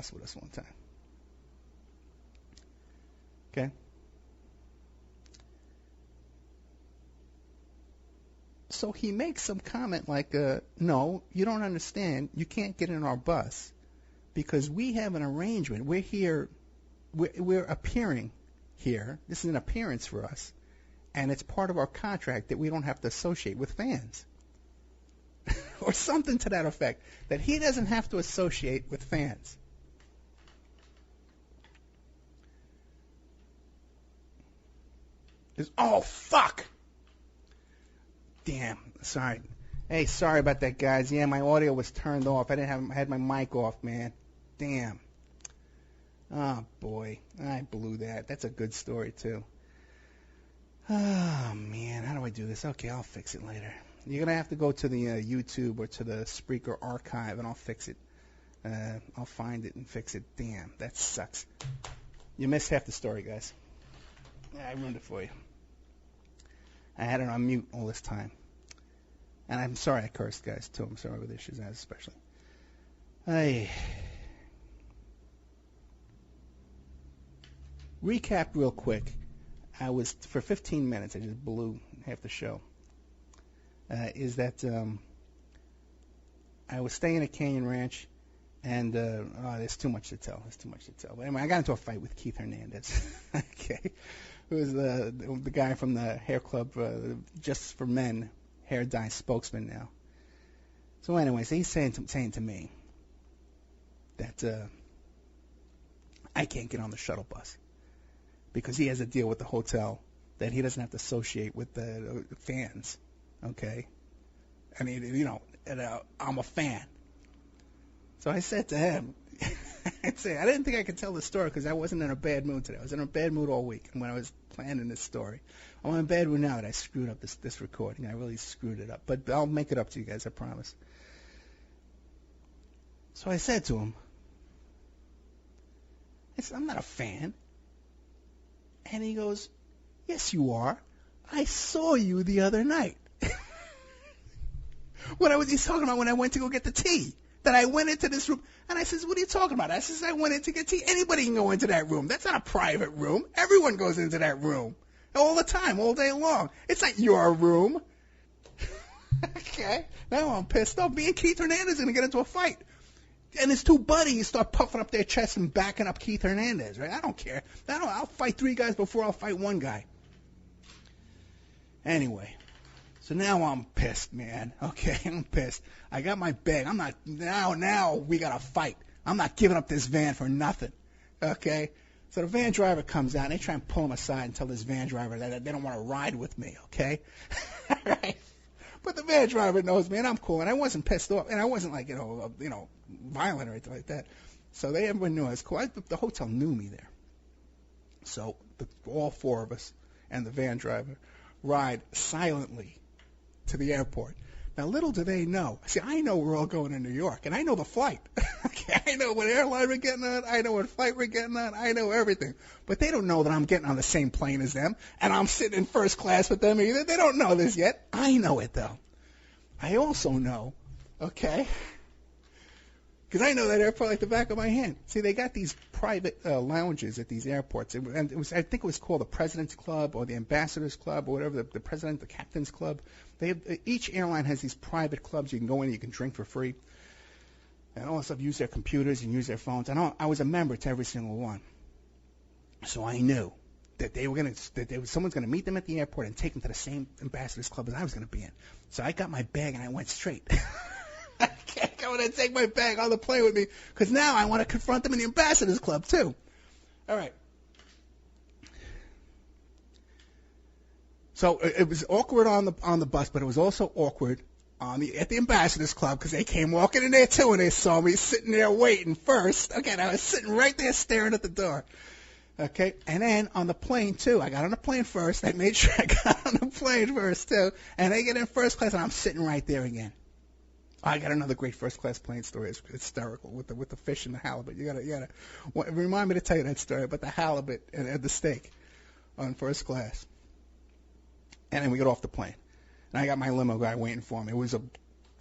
bus with us one time. Okay? So he makes some comment like, no, you don't understand. You can't get in our bus because we have an arrangement. We're here. We're appearing here. This is an appearance for us. And it's part of our contract that we don't have to associate with fans. Or something to that effect. That he doesn't have to associate with fans. Oh, fuck! Damn, sorry. Hey, sorry about that, guys. Yeah, my audio was turned off. I had my mic off, man. Damn. Oh, boy. I blew that. That's a good story, too. Oh, man. How do I do this? Okay, I'll fix it later. You're going to have to go to the YouTube or to the Spreaker archive, and I'll fix it. I'll find it and fix it. Damn, that sucks. You missed half the story, guys. I ruined it for you. I had it on mute all this time. And I'm sorry I cursed, guys, too. I'm sorry with issues, especially. Hey. Recap real quick. For 15 minutes, I just blew half the show. Is that I was staying at Canyon Ranch, and there's too much to tell. But anyway, I got into a fight with Keith Hernandez. Okay. Who was the guy from the hair club, Just for Men, hair dye spokesman now. So anyways, he's saying to me that I can't get on the shuttle bus because he has a deal with the hotel that he doesn't have to associate with the fans. Okay? I mean, I'm a fan. So I said to him, I didn't think I could tell the story because I wasn't in a bad mood today. I was in a bad mood all week when I was planning this story. I'm in a bad mood now that I screwed up this recording. I really screwed it up. But I'll make it up to you guys, I promise. So I said to him, I'm not a fan. And he goes, yes, you are. I saw you the other night. He's talking about when I went to go get the tea. That I went into this room, and I says, what are you talking about? I says, I went in to get tea. Anybody can go into that room. That's not a private room. Everyone goes into that room. All the time, all day long. It's not your room. Okay. Now I'm pissed off. Me and Keith Hernandez are going to get into a fight. And his two buddies start puffing up their chests and backing up Keith Hernandez, right? I don't care. I'll fight 3 guys before I'll fight 1 guy. Anyway. So now I'm pissed, man. Okay, I'm pissed. I got my bag. Now we got to fight. I'm not giving up this van for nothing. Okay? So the van driver comes out, and they try and pull him aside and tell this van driver that they don't want to ride with me, okay? All right? But the van driver knows me, and I'm cool, and I wasn't pissed off, and I wasn't like, violent or anything like that. So everyone knew I was cool. The hotel knew me there. So all 4 of us and the van driver ride silently to the airport. Now, little do they know. See, I know we're all going to New York, and I know the flight. Okay, I know what airline we're getting on. I know what flight we're getting on. I know everything. But they don't know that I'm getting on the same plane as them, and I'm sitting in first class with them either. They don't know this yet. I know it, though. I also know, okay, because I know that airport like the back of my hand. See, they got these private lounges at these airports. I think it was called the President's Club or the Ambassador's Club or whatever, the President, the Captain's Club. Each airline has these private clubs you can go in and you can drink for free. And all that stuff, use their computers and use their phones. And I was a member to every single one. So I knew that someone's going to meet them at the airport and take them to the same Ambassador's Club as I was going to be in. So I got my bag and I went straight. I can't go in and take my bag on the plane with me because now I want to confront them in the Ambassador's Club too. All right. So it was awkward on the bus, but it was also awkward at the Ambassador's Club because they came walking in there too and they saw me sitting there waiting first. Okay, I was sitting right there staring at the door. Okay, and then on the plane too. I got on the plane first. I made sure I got on the plane first too, and they get in first class and I'm sitting right there again. I got another great first class plane story. It's hysterical with the fish and the halibut. You gotta remind me to tell you that story about the halibut and the steak on first class. And then we got off the plane, and I got my limo guy waiting for me. It was a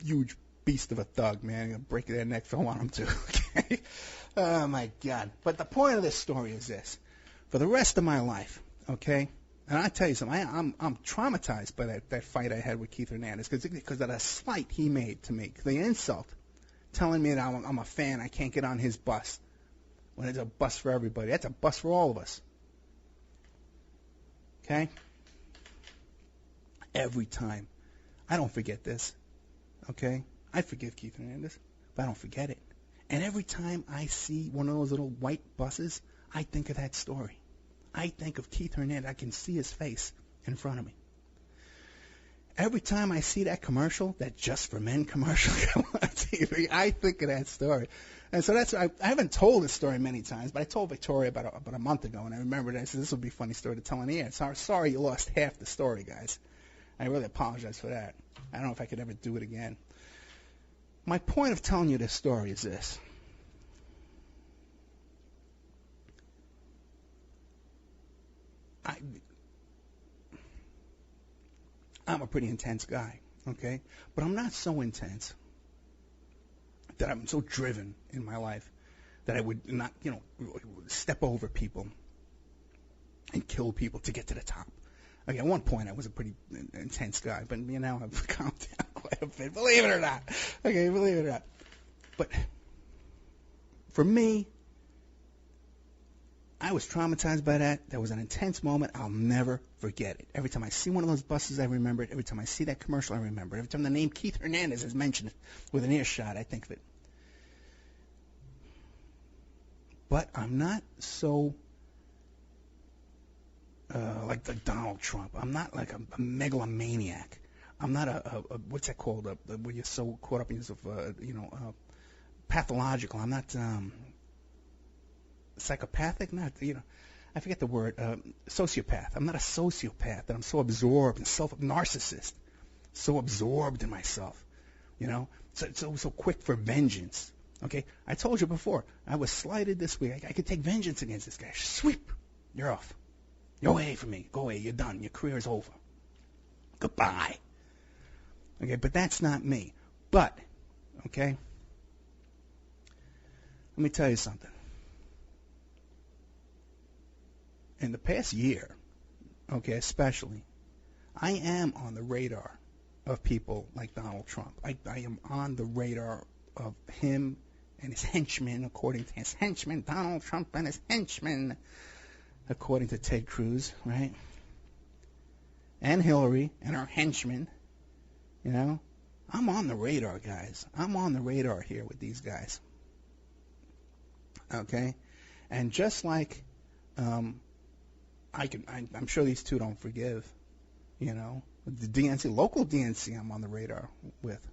huge beast of a thug, man. He'll break their neck if I want him to. Okay. Oh, my God. But the point of this story is this. For the rest of my life, okay, and I tell you something, I'm traumatized by that fight I had with Keith Hernandez because of the slight he made to me, the insult, telling me that I'm a fan, I can't get on his bus, when it's a bus for everybody. That's a bus for all of us. Okay? Every time. I don't forget this. Okay? I forgive Keith Hernandez, but I don't forget it. And every time I see one of those little white buses, I think of that story. I think of Keith Hernandez. I can see his face in front of me. Every time I see that commercial, that Just for Men commercial come on TV, I think of that story. And so I haven't told this story many times, but I told Victoria about a month ago, and I remembered it. I said, this would be a funny story to tell on the air. So I'm sorry you lost half the story, guys. I really apologize for that. I don't know if I could ever do it again. My point of telling you this story is this. I'm a pretty intense guy, okay? But I'm not so intense that I'm so driven in my life that I would not, step over people and kill people to get to the top. Okay, at one point I was a pretty intense guy, but now I've calmed down quite a bit. Believe it or not. Okay, believe it or not. But for me, I was traumatized by that. That was an intense moment. I'll never forget it. Every time I see one of those buses, I remember it. Every time I see that commercial, I remember it. Every time the name Keith Hernandez is mentioned with an earshot, I think of it. But I'm not so like Donald Trump. I'm not like a megalomaniac. I'm not a what's that called? Where you're so caught up in yourself, pathological. I'm not psychopathic. Not I forget the word. Sociopath. I'm not a sociopath. That I'm so absorbed and narcissist, so absorbed in myself. So quick for vengeance. Okay, I told you before. I was slighted this week. I could take vengeance against this guy. Sweep. You're off. You're away from me. Go away. You're done. Your career is over. Goodbye. Okay, but that's not me. But, okay, let me tell you something. In the past year, okay, especially, I am on the radar of people like Donald Trump. I am on the radar of him and his henchmen, according to his henchmen, Donald Trump and his henchmen, according to Ted Cruz, right? And Hillary and her henchmen, I'm on the radar, guys. I'm on the radar here with these guys. Okay? And just like I'm sure these two don't forgive, the DNC, local DNC I'm on the radar with.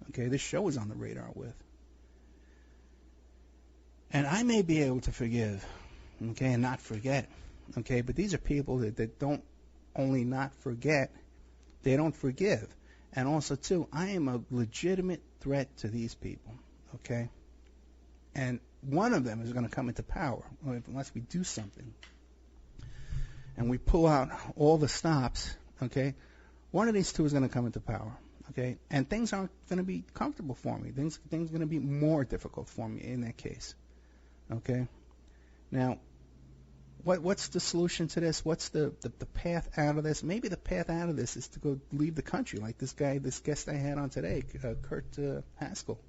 Okay, this show is on the radar with. And I may be able to forgive, okay, and not forget, okay, but these are people that don't only not forget, they don't forgive. And also, too, I am a legitimate threat to these people, okay? And one of them is going to come into power unless we do something. And we pull out all the stops, okay? One of these two is going to come into power. Okay, and things aren't going to be comfortable for me. Things are going to be more difficult for me in that case. Okay, now, what's the solution to this? What's the path out of this? Maybe the path out of this is to go leave the country, like this guest I had on today, Kurt Haskell,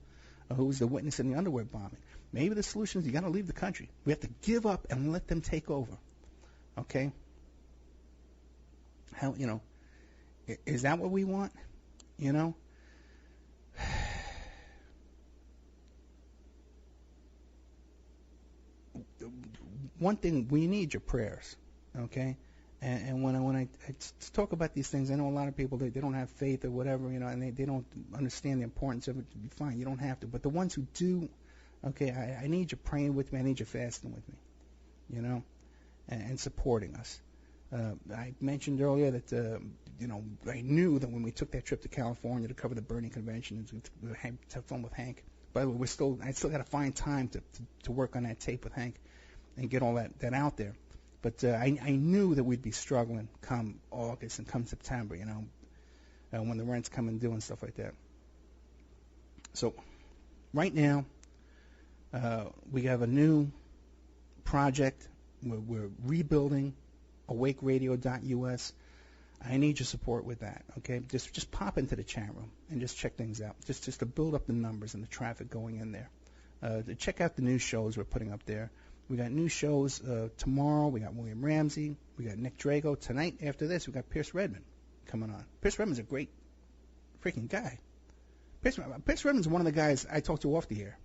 who was the witness in the underwear bombing. Maybe the solution is you got to leave the country. We have to give up and let them take over. Okay, how is that what we want? One thing, we need your prayers, okay? And when I talk about these things, I know a lot of people, they don't have faith or whatever, and they don't understand the importance of it. To be fine, you don't have to. But the ones who do, okay, I need you praying with me. I need you fasting with me, and supporting us. I mentioned earlier that, I knew that when we took that trip to California to cover the Bernie convention and to have fun with Hank. By the way, I still got to find time to work on that tape with Hank and get all that out there. But I knew that we'd be struggling come August and come September, when the rent's coming due and stuff like that. So right now, We have a new project. We're rebuilding awakeradio.us. I need your support with that, okay? Just pop into the chat room and just check things out, just to build up the numbers and the traffic going in there. To check out the new shows we're putting up there. We got new shows tomorrow. We got William Ramsey. We got Nick Drago. Tonight, after this, we got Pierce Redmond coming on. Pierce Redmond's a great freaking guy. Pierce Redmond's one of the guys I talk to off the air,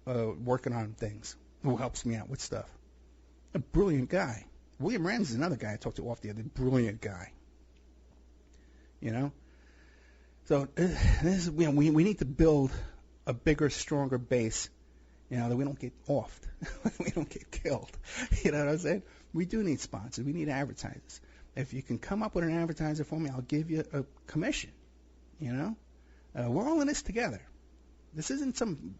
working on things, who helps me out with stuff. A brilliant guy. William Ramsey is another guy I talk to off the air. A brilliant guy. So this is, we need to build a bigger, stronger base, that we don't get offed, we don't get killed. You know what I'm saying? We do need sponsors. We need advertisers. If you can come up with an advertiser for me, I'll give you a commission. We're all in this together. This isn't some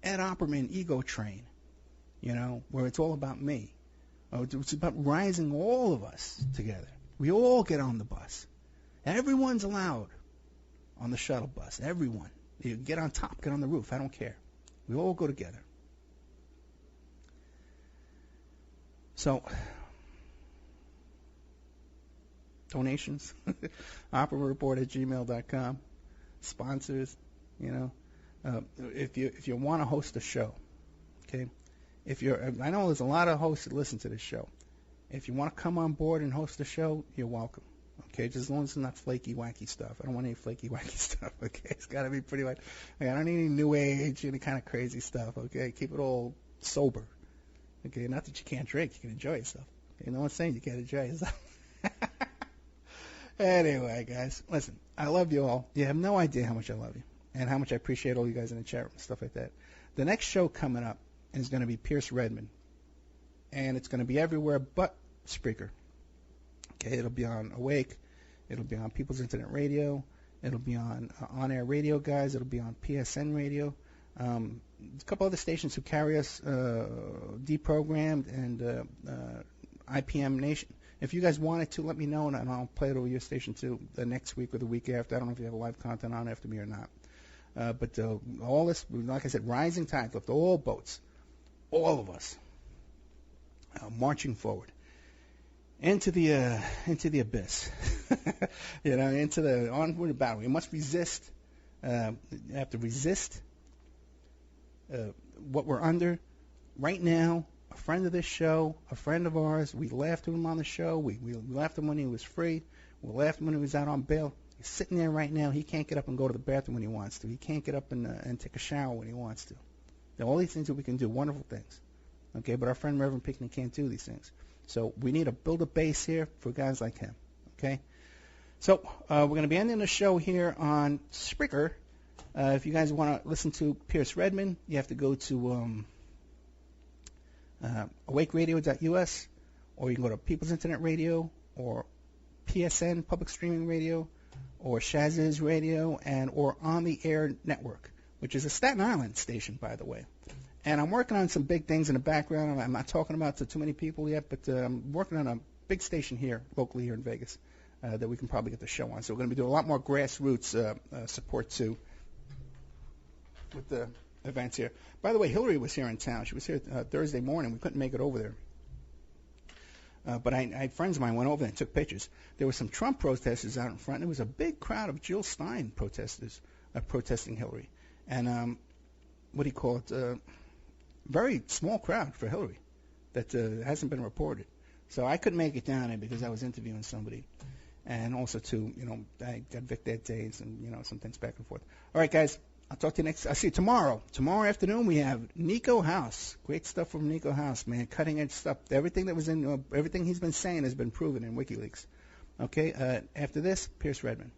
Ed Opperman ego train, where it's all about me. It's about rising all of us together. We all get on the bus. Everyone's allowed on the shuttle bus. Everyone. You get on top, get on the roof. I don't care. We all go together. So, donations, operaReport@gmail.com. Sponsors, if you want to host a show, okay. I know there's a lot of hosts that listen to this show. If you want to come on board and host a show, you're welcome. Okay, just as long as it's not flaky, wacky stuff. I don't want any flaky, wacky stuff. Okay, it's got to be pretty much. I don't need any new age, any kind of crazy stuff. Okay, keep it all sober. Okay, not that you can't drink, you can enjoy yourself. Okay, no one's saying you can't enjoy yourself. Anyway, guys, listen, I love you all. You have no idea how much I love you and how much I appreciate all you guys in the chat room and stuff like that. The next show coming up is going to be Pierce Redmond, and it's going to be everywhere but Spreaker. Okay, it'll be on Awake, it'll be on People's Internet Radio, it'll be on On-Air Radio Guys, it'll be on PSN Radio. A couple other stations who carry us, Deprogrammed and IPM Nation. If you guys wanted to, let me know, and I'll play it over your station too the next week or the week after. I don't know if you have live content on after me or not. But all this, like I said, rising tide lifts all boats, all of us, marching forward into the abyss, into the onward battle. We must resist. You have to resist what we're under right now. A friend of this show, a friend of ours, we laughed at him on the show. We laughed at him when he was free. We laughed at him when he was out on bail. He's sitting there right now. He can't get up and go to the bathroom when he wants to. He can't get up and take a shower when he wants to. There are all these things that we can do, wonderful things. Okay, but our friend Reverend Pinckney can't do these things. So we need to build a base here for guys like him. Okay? So we're going to be ending the show here on Spreaker. If you guys want to listen to Pierce Redmond, you have to go to awakeradio.us, or you can go to People's Internet Radio, or PSN, Public Streaming Radio, or Shaz's Radio, or On the Air Network, which is a Staten Island station, by the way. And I'm working on some big things in the background. I'm not talking about to too many people yet, but I'm working on a big station here, locally here in Vegas, that we can probably get the show on. So we're going to be doing a lot more grassroots support, too, with the events here. By the way, Hillary was here in town. She was here Thursday morning. We couldn't make it over there. But I had friends of mine went over there and took pictures. There were some Trump protesters out in front. There was a big crowd of Jill Stein protesters protesting Hillary. And what do you call it? Very small crowd for Hillary that hasn't been reported. So I couldn't make it down there because I was interviewing somebody. And also, too, I got Vic that day and, some things back and forth. All right, guys. I'll talk to you next. I'll see you tomorrow. Tomorrow afternoon we have Nico House. Great stuff from Nico House, man. Cutting edge stuff. Everything that was in, everything he's been saying has been proven in WikiLeaks. Okay. After this, Pierce Redmond.